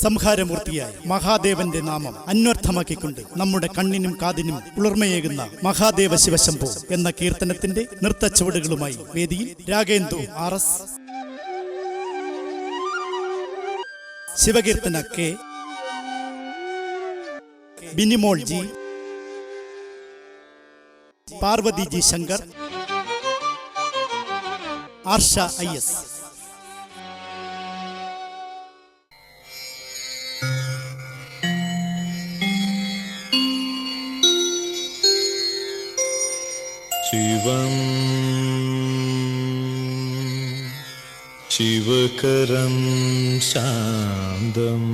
സംഹാരമൂർത്തിയായ മഹാദേവന്റെ നാമം അന്വർത്ഥമാക്കിക്കൊണ്ട് നമ്മുടെ കണ്ണിനും കാതിനും കുളിർമയേകുന്ന മഹാദേവ ശിവശംഭോ എന്ന കീർത്തനത്തിന്റെ നൃത്തച്ചുവടുകളുമായി വേദിയിൽ Ragendu RS, ശിവകീർത്തന K, Binimol G, Parvathi G Shankar, Arsha IS. ശിവം ശിവകരം ശാന്തം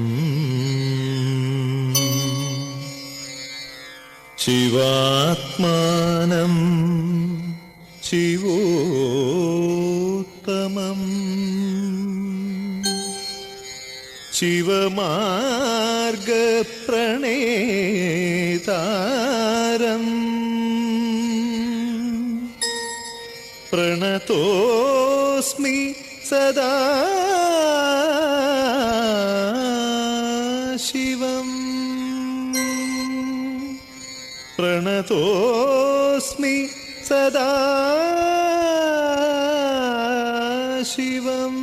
ശിവാത്മാനം ശിവോത്തമം ശിവമാർഗപ്രണേതാരം പ്രണതോസ്മി സദാ ശിവം പ്രണതോസ്മി സദാ ശിവം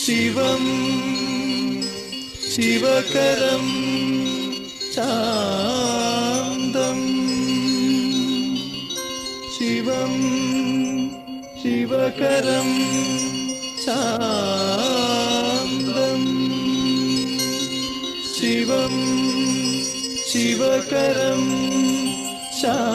ശിവം ശിവകരം ശാന്തം ശിവം ശിവകരം ശാന്തം ശിവം ശിവകരം ശാന്തം.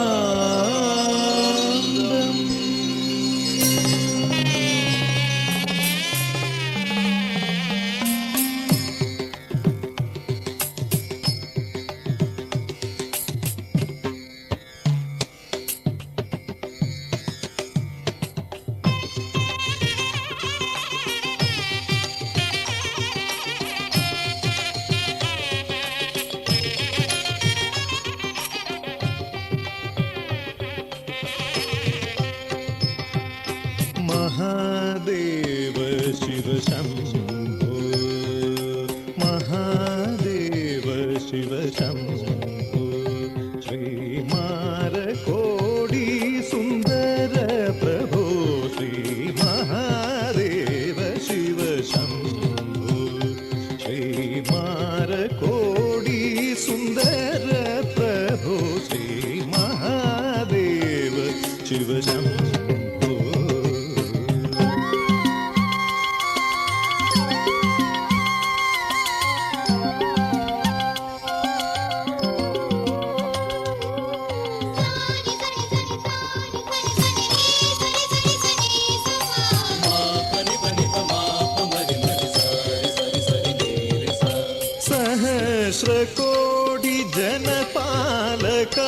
മഹാദേവ ശിവശംഭോ മഹാദേവ ശിവശംഭോ ശ്രീമാരകോടി സുന്ദര പ്രഭോ ശ്രീ മഹാദേവ ശിവശംഭോ ശ്രീമാരകോടി സുന്ദര പ്രഭോ ശ്രീ മഹാദേവ ശിവശംഭോ. सहस्रकोटि जनपालका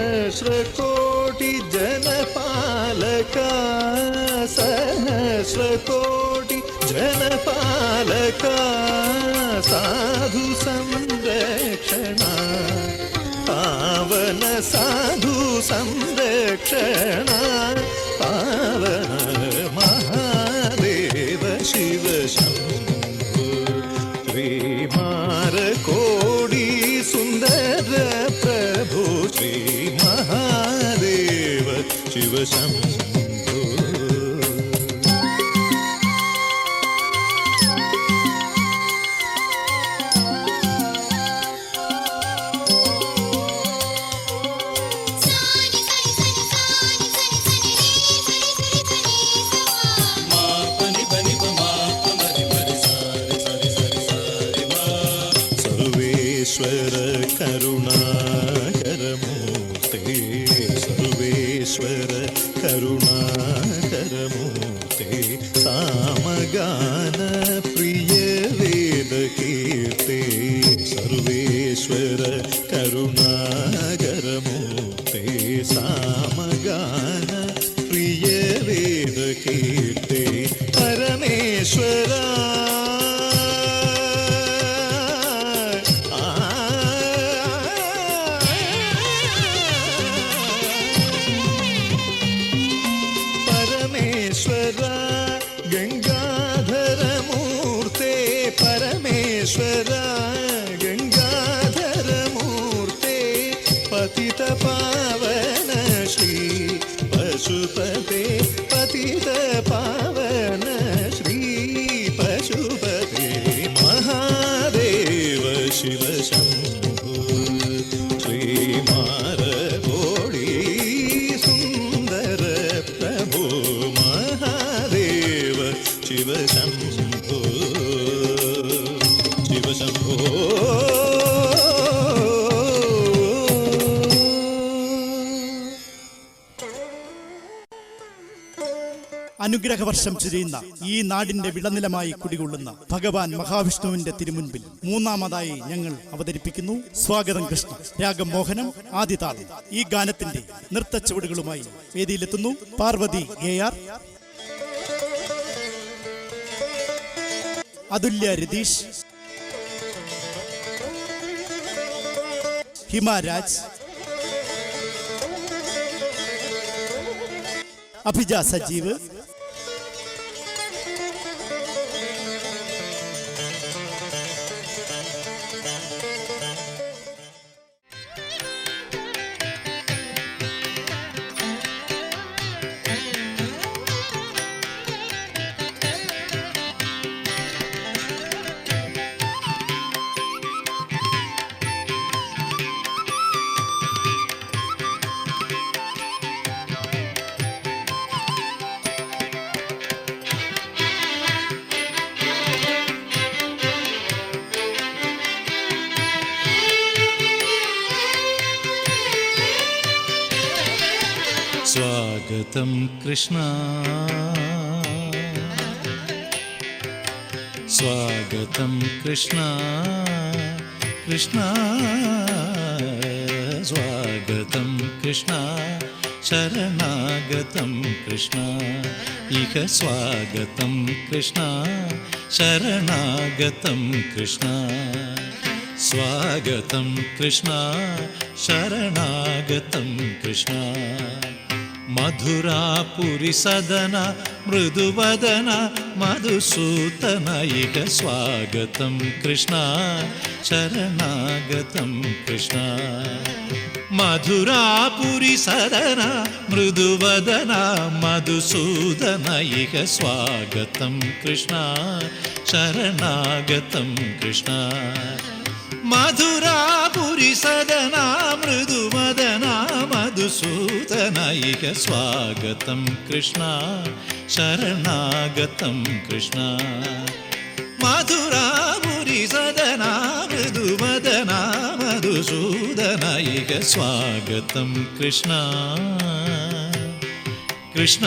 सहस्रकोटि जनपालका सहस्रकोटि जनपालका साधु संरक्षणा पावन साधु संरक्षण पावन महादेव शिव शंभो श्रीमारकोडी सुंदर प्रभु श्री महादेव शिव शंभो. സർവേശ്വര കരുണാകരമൂർത്തേ സാമഗാന പ്രിയ വേദകീർത്തേ സർവേശ്വര കരുണാകരമൂർത്തേ സാമഗാന പ്രിയ വേദകീർത്തേ പരമേശ്വര ഗംഗാധരമൂർത്തേ പരമേശ്വര ഗംഗാധരമൂർത്തേ പതിത പാവന ശ്രീ പശുപതേ പതിത പാവന ശ്രീ പശുപതേ മഹാദേവ ശിവശംഭോ ശ്രീമാരകോടി സുന്ദര പ്രഭോ മഹാദേവ ശിവശംഭോ ശിവശംഭോ. അനുഗ്രഹവർഷം ചുരിയുന്ന ഈ നാടിന്റെ വിളനിലമായി കുടികൊള്ളുന്ന ഭഗവാൻ മഹാവിഷ്ണുവിന്റെ തിരുമുൻപിൽ മൂന്നാമതായി ഞങ്ങൾ അവതരിപ്പിക്കുന്നു സ്വാഗതം കൃഷ്ണ. രാഗം മോഹനം, ആദിതാളം. ഈ ഗാനത്തിന്റെ നൃത്ത ചുവടുകളുമായി വേദിയിലെത്തുന്നു പാർവതി AR, അതുല്യ രതീഷ്, ഹിമാരാജ്, അഭിജ സജീവ്, സ്വാഗതം കൃഷ്ണ സ്വാഗതം കൃഷ്ണ കൃഷ്ണ സ്വാഗതം കൃഷ്ണ ശരണാഗതം കൃഷ്ണ ഇഹ സ്വാഗതം കൃഷ്ണ ശരണാഗതം കൃഷ്ണ സ്വാഗതം കൃഷ്ണ ശരണാഗതം കൃഷ്ണ മധുരാപുരി സദന മൃദുവദന മധുസൂതന ഇഹ സ്വാഗതം കൃഷ്ണ ശരണാഗതം കൃഷ്ണ മധുരാപുരി സദന മൃദുവദന മധുസൂദന ഇഹ സ്വാഗതം കൃഷ്ണ ശരണാഗതം കൃഷ്ണ മധുരാപുരി സദന മൃദുവദന മധുസൂദന ഇഹ സ്വാഗതം കൃഷ്ണ ശരണാഗതം കൃഷ്ണ മധുരാപുരി സദന മൃദുവദന മധുസൂദന ഇഹ സ്വാഗതം കൃഷ്ണ കൃഷ്ണ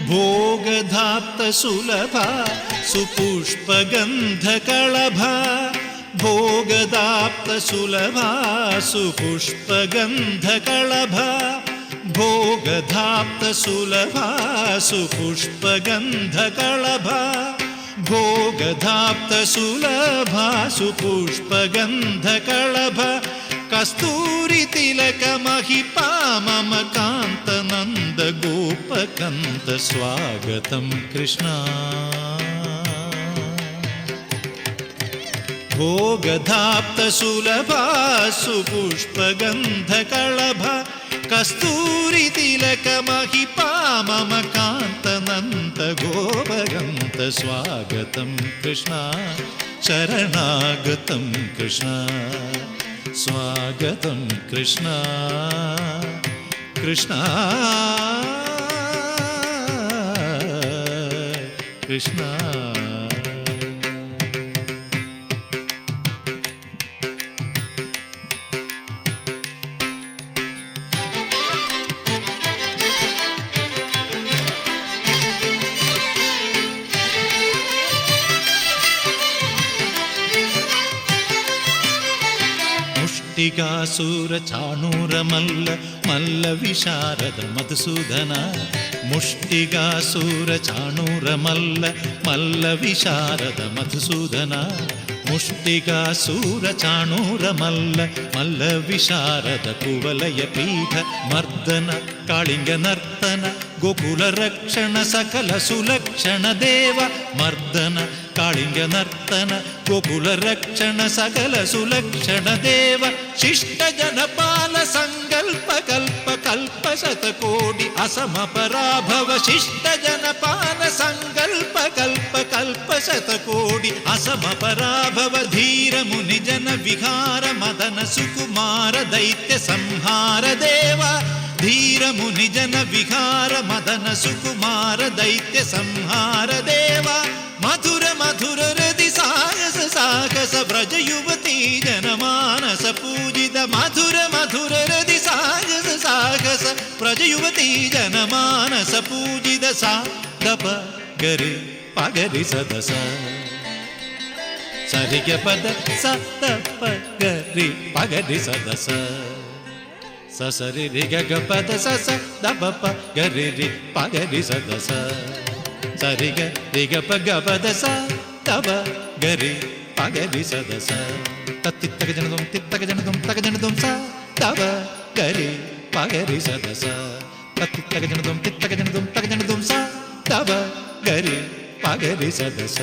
ഭോഗധാപ്ത സുലഭ സുപുഷ്പഗന്ധകളഭ ഭോഗധാപ്ത സുലഭ സുപുഷ്പഗന്ധകളഭ ഭോഗധാപ്ത സുലഭ സുപുഷ്പഗന്ധകളഭ ഭോഗധാപ്ത സുലഭ സുപുഷ്പഗന്ധകളഭ കസ്തൂരി തിലക മഹിപാമമ കാന്ത നന്ദ ഗോപകന്ത സ്വാഗതം കൃഷ്ണ ഭോഗധാപ്ത സുലഭ സുപുഷ്പഗന്ധകളഭ കസ്തൂരി തിലക മഹിപാ മമ കാന്ത നന്ദ ഗോപകന്ത സ്വാഗതം കൃഷ്ണ ശരണാഗതം കൃഷ്ണ സ്വാഗതം കൃഷ്ണ കൃഷ്ണ കൃഷ്ണ. മുഷ്ടികാസുര ചാണൂര മല്ല മല്ല വിശാരദ മധുസൂദന മുഷ്ടികാസുര ചാണൂര മല്ല മല്ല വിശാരദ മധുസൂദന മുഷ്ടികാസുര ചാണൂര മല്ല മല്ല വിശാരദ കുവലയ പീഠ മർദ്ദന കാളിംഗ നർത്തന ഗോകുല രക്ഷണ സകല സുലക്ഷണ ദേവ മർദ്ദന കാളിംഗ നർത്തന ഗോകുല രക്ഷണ സകല സുലക്ഷണ ദേവ ശിഷ്ട ജനപാല സങ്കൽപ്പ കൽപ്പ കൽപ്പ ശതകോടി അസമ പരാഭവ ശിഷ്ട ജനപാല സങ്കൽപ്പ കൽപ്പ കൽപ്പ ശതകോടി അസമ പരാഭവ ധീര മുനി ജന വിഹാര മദന സുകുമാര ദൈത്യ സംഹാര ദേവ ധീര മുനി ജന വിഹാര മദന സുകുമാര ദൈത്യ സംഹാര ദേവ മധുര മധുര രതി സാഹസ സാഹസ വ്രജ യുവതീ ജനമാനസ പൂജിത മധുര മധുര രതി സാഹസ സാഹസ വ്രജ യുവതീ ജനമാനസ പൂജിത സാ ദപ ഗരി പഗരി സദസ സരിഗ പദ സ ദപ ഗരി പഗരി സദസ സസരി രി ഗ പദ സ സ ദപ പ ഗരി രി പഗരി സദസ സരി ഗ രി ഗ പ ഗ പദ സ ദപ ഗരി പഗരി സദസ തത്തിത്തക ജനതും തിത്തക ജനതും തക ജനതും സ ദപ ഗരി പഗരി സദസ തത്തിത്തക ജനതും തിത്തക ജനതും തക ജനതും സ ദപ ഗരി പഗരി സദസ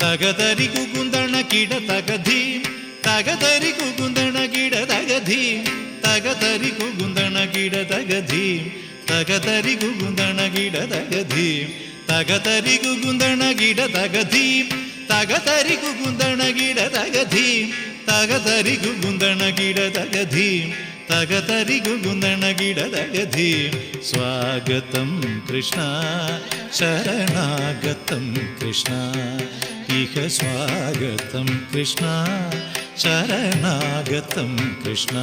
തകതരി കുകുന്ദണ കിട തകധീം തകതരി കുകുന്ദണ കിട തകധീം തകതരി കുകുന്ദണ കിട തകധീം തകതരി കുകുന്ദണ കിട തകധീം തകതരി കുകുന്ദണ കിട തകധീം തകതരി കുകുന്ദണ കിട തകധീം തകതരി കുകുന്ദണ കിട തകധീം തകതരി കുകുന്ദണ കിട തകധീം സ്വാഗതം കൃഷ്ണ ശരണാഗതം കൃഷ്ണ ഇഹ സ്വാഗതം കൃഷ്ണ ശരണാഗതം കൃഷ്ണ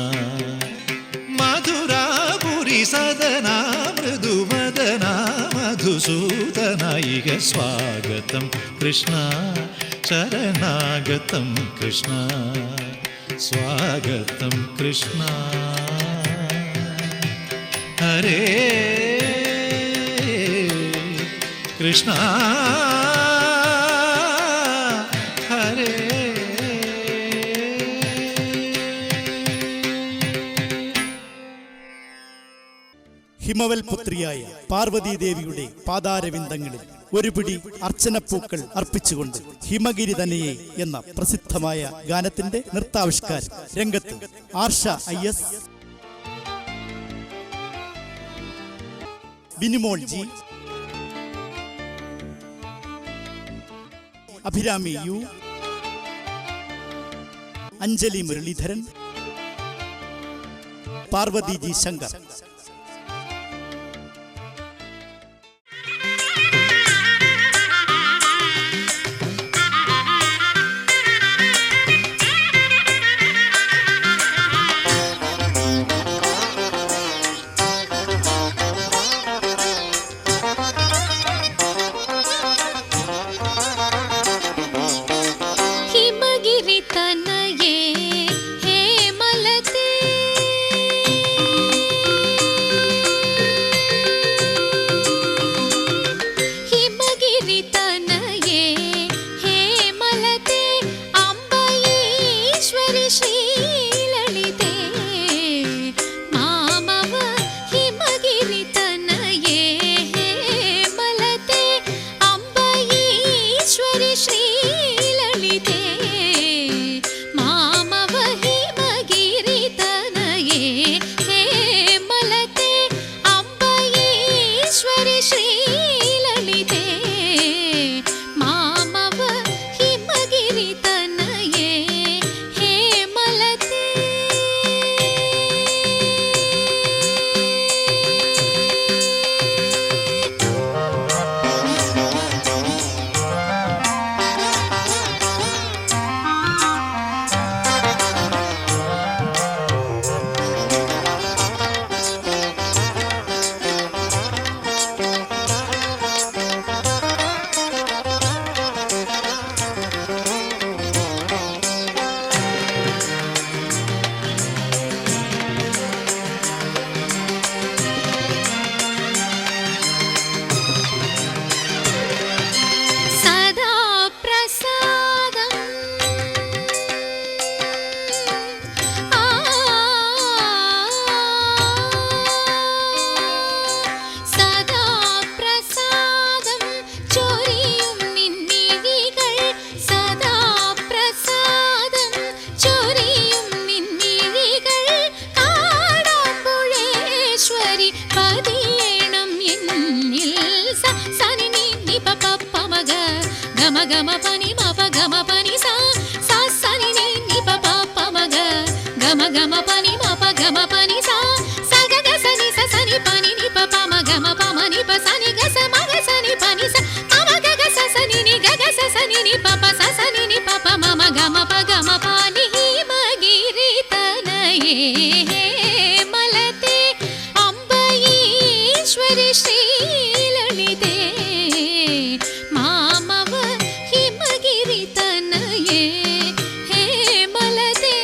മധുരാപുരി സദന മൃദുവദന മധുസൂദന ഇഹ സ്വാഗതം കൃഷ്ണ ശരണാഗതം കൃഷ്ണ സ്വാഗതം കൃഷ്ണ ഹരേ കൃഷ്ണ ഹരേ ഹിമവൽ പുത്രിയായ പാർവതീദേവിയുടെ പാതാരവിന്ദങ്ങളിൽ ഒരു പിടി അർച്ചനപ്പൂക്കൾ അർപ്പിച്ചുകൊണ്ട് ഹിമഗിരി തനയെ എന്ന പ്രസിദ്ധമായ ഗാനത്തിന്റെ നൃത്താവിഷ്കാരം രംഗത്ത് Arsha IS, Binimol G, Abhirami U, Anjali Muralidharan, Parvathy G Shankar. तनये हे मलते గమ పని మప గమ పని సా సా సని ని ని ప ప ప మ గ గమ గమ పని మప గమ పని సా స గ గ స ని స స ని ప ని ని ప ప మ గమ ప మ ని ప స ని గ స మ గ స ని ప ని స మ మ గ గ స స ని ని గ గ స స ని ని ప ప స స ని ని ప ప మ మ గమ ప ని మ గి రి త న ఏ మలతే అంబ ఈశ్వరి శ్రీ లలితే మామవ హిమగిరి తనయే హే మలతే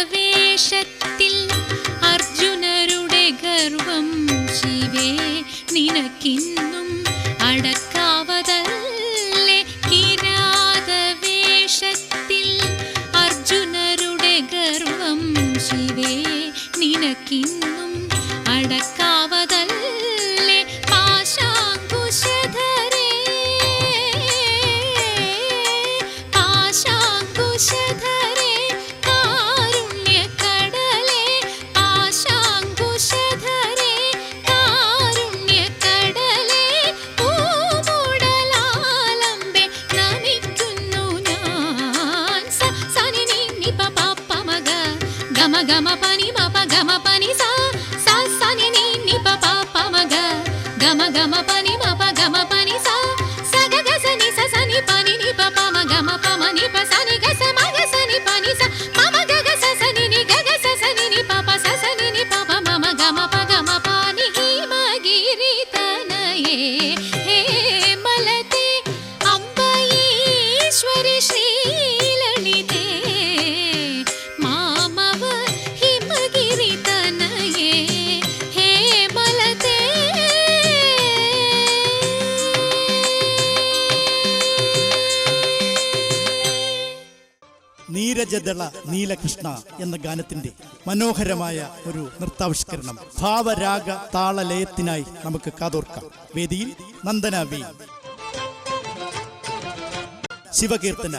കിരാതവേഷത്തിൽ അർജുനരുടെ ഗർവം ശിവേ നിനക്കിന്നും അടക്കാവതല്ലേ കിരാതവേഷത്തിൽ അർജുനരുടെ ഗർവം ശിവേ നിനക്കിന്നും അടക്കാവതല്ലേ പാശാങ്കുശധരേ പാശാങ്കുശധരേ കാരുണ്യകടലേ പാശാങ്കുശധരേ കാരുണ്യകടലേ പൂമുടലാലംബേ നമിക്കുന്നു ഞാൻ സ സനി നി നി പ പ പ മ ഗ ഗമ ഗമ പനി മപ ഗമ പനി സ സ സനി നി നി പ പ പ മ ഗ ഗമ ഗമ പനി മപ ഗമ പനി സ സ ഗ ഗ സ നി സ സ നി പ നി നി പ പ മ ഗമ പ മ നി പ സ നി ഗ സ മ ഗ സ നി പ നി സ മ മ ഗ ഗ സ സ നി നി ഗ ഗ സ സ നി നി പ പ സ സ നി നി പ പ മ മ ഗമ പ നി മ ഗി രി ത ന ഏ ഹേ മലതേ അംബ ഈശ്വരി ശ്രീ ലളിതേ മാമവ ഹിമഗിരി തനയേ ഹേ മലതേ നീരജദള നീലകൃഷ്ണ എന്ന ഗാനത്തിന്റെ മനോഹരമായ ഒരു നൃത്താവിഷ്കരണം ഭാവരാഗ താളലയത്തിനായി നമുക്ക് കാതോർക്കാം. വേദിയിൽ നന്ദന വി, ശിവകീർത്തന,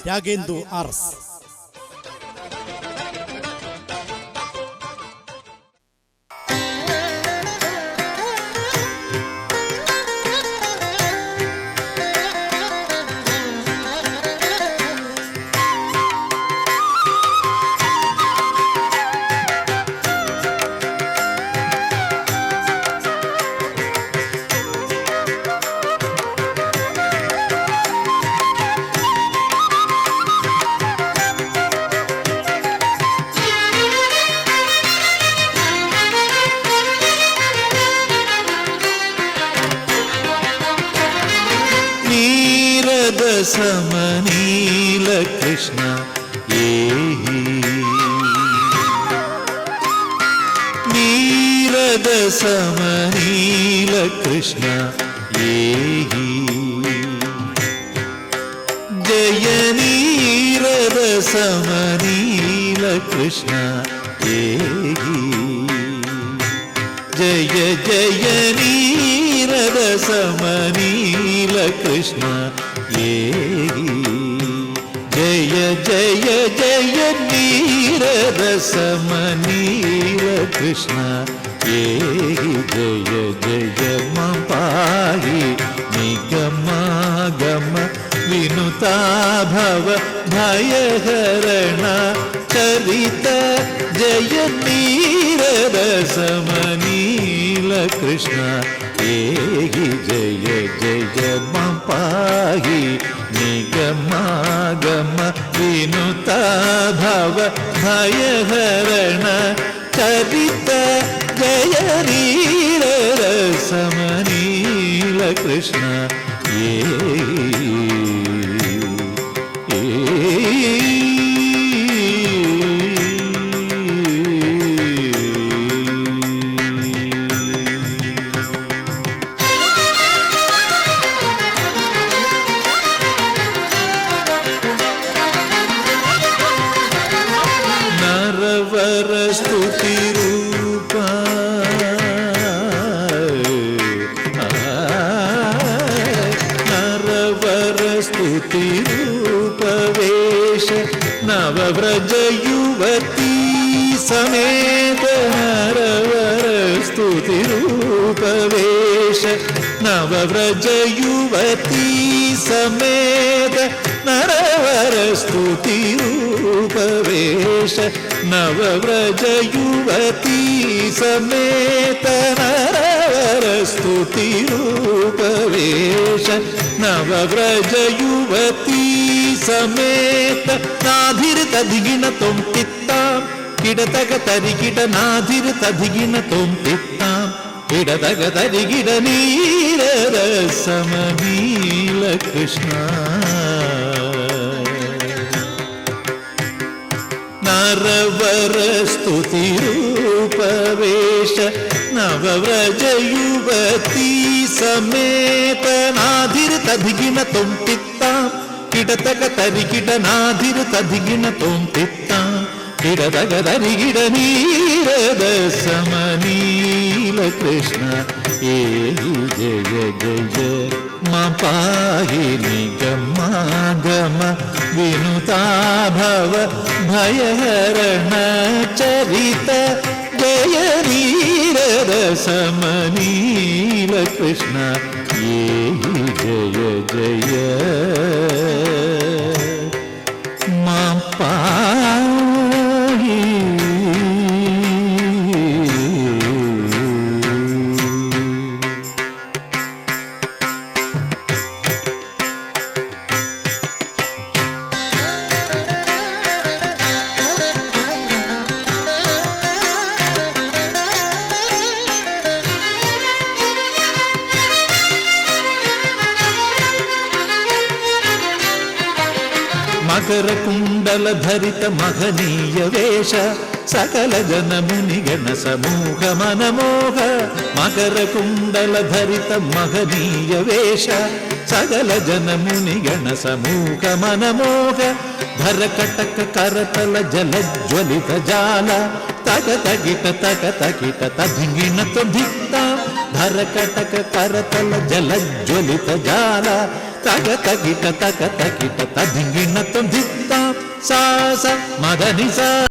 രാഗേന്ദു ആർ.എസ്. സമനീല കൃഷ്ണ നീരദ സമനീല കൃഷ്ണ ജയ നീരദ സമനീല കൃഷ്ണ ജയ ജയ നീരദ സമനീല കൃഷ്ണ ജയ ജയ ജയ നീരദ സമനീല കൃഷ്ണ ജയ ജയ പാഹി നിഗമാഗമ വിനുതാഭവ ഭയഹരണ ചരിത ജയ നീരദ സമനീല കൃഷ്ണ ജയ ജയ പാഹി നിഗമാഗമ വിനുതാഭവ ഭയഹരണ ചരിത ജയ നീരദ സമനീല കൃഷ്ണ स्तुतिरूपवेश नवव्रज युवती समेत नरवर स्तुतिरूपवेश नवव्रज युवती समेत नरवर स्तुतिरूपवेश नवव्रज युवती समेत नरवर स्तुतिरूपवेश नवव्रज युवती समेत नाधिर तदिगिन तुम तित्ताम किडतग तरिगिड नाधिर तदिगिन तुम तित्ताम किडतग तरिगिड नीरद समनील कृष्ण नरवर स्तुतिरूपवेश नवव्रज युवती समेत नाधिर तदिगिन तुम तित्ताम किडतग तरिगिड नाधिर तदिगिन तुम तित्ताम किडतग तरिगिड नीरद समनील कृष्ण ए जय जय मा पाहि निगमा गम विनुता भव भयहरण चरित जय नीरद समनील कृष्ण ये जय जय मा पाहि मकर कुंडल धरित महनीय वेश सकल जन मुनिगण समूह मनमोह मकर कुंडल धरित महनीय वेश सकल जन मुनिगण समूह मनमोह धर कटक करतल जल ज्वलित जाल तक तगिट तधिंगिन तो धिक्ता धर कटक करतल जल ज्वलित जाल तग तगिट तधिंगिन तुम धिक्ता सा सा मदनि सा